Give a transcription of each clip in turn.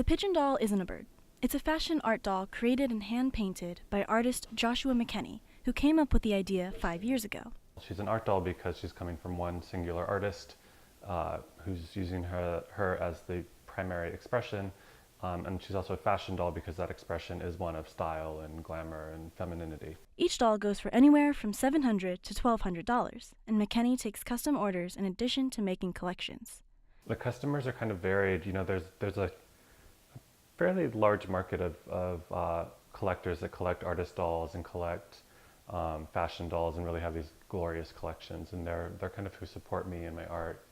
The Pidgin doll isn't a bird. It's a fashion art doll created and hand-painted by artist Joshua McKenney, who came up with the idea 5 years ago. She's an art doll because she's coming from one singular artist who's using her as the primary expression. And she's also a fashion doll because that expression is one of style and glamour and femininity. Each doll goes for anywhere from $700 to $1,200, and McKenney takes custom orders in addition to making collections. The customers are kind of varied. You know, there's a fairly large market of collectors that collect artist dolls and collect fashion dolls and really have these glorious collections, and they're kind of who support me and my art.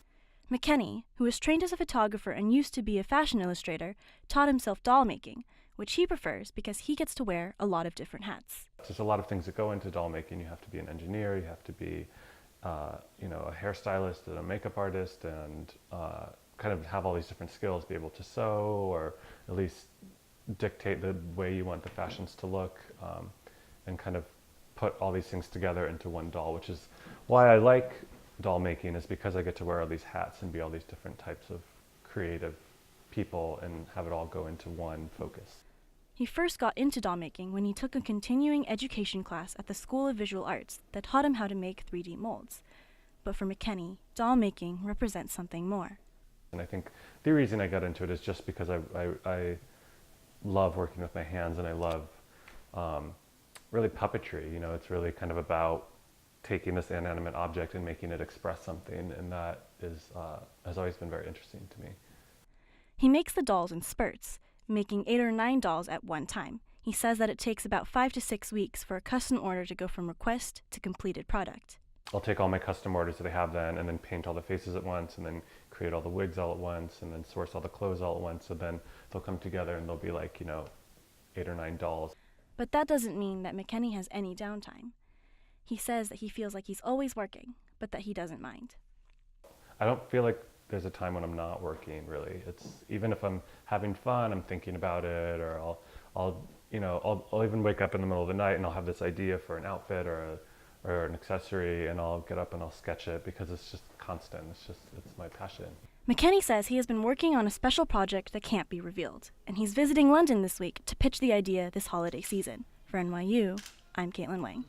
McKenney, who was trained as a photographer and used to be a fashion illustrator, taught himself doll making, which he prefers because he gets to wear a lot of different hats. There's a lot of things that go into doll making. You have to be an engineer, you have to be a hairstylist and a makeup artist, and kind of have all these different skills, be able to sew or at least dictate the way you want the fashions to look, and kind of put all these things together into one doll, which is why I like doll making, is because I get to wear all these hats and be all these different types of creative people and have it all go into one focus. He first got into doll making when he took a continuing education class at the School of Visual Arts that taught him how to make 3D molds. But for McKenney, doll making represents something more. And I think the reason I got into it is just because I love working with my hands, and I love really puppetry. You know, it's really kind of about taking this inanimate object and making it express something, and that has always been very interesting to me. He makes the dolls in spurts, making 8 or 9 dolls at one time. He says that it takes about 5 to 6 weeks for a custom order to go from request to completed product. I'll take all my custom orders that I have then, and then paint all the faces at once, and then create all the wigs all at once, and then source all the clothes all at once, so then they'll come together and they'll be like, 8 or 9 dolls. But that doesn't mean that McKenney has any downtime. He says that he feels like he's always working, but that he doesn't mind. I don't feel like there's a time when I'm not working, really. It's even if I'm having fun, I'm thinking about it, or I'll even wake up in the middle of the night and I'll have this idea for an outfit or an accessory, and I'll get up and I'll sketch it because it's just constant. It's my passion. McKenney says he has been working on a special project that can't be revealed, and he's visiting London this week to pitch the idea this holiday season. For NYU, I'm Caitlin Wang.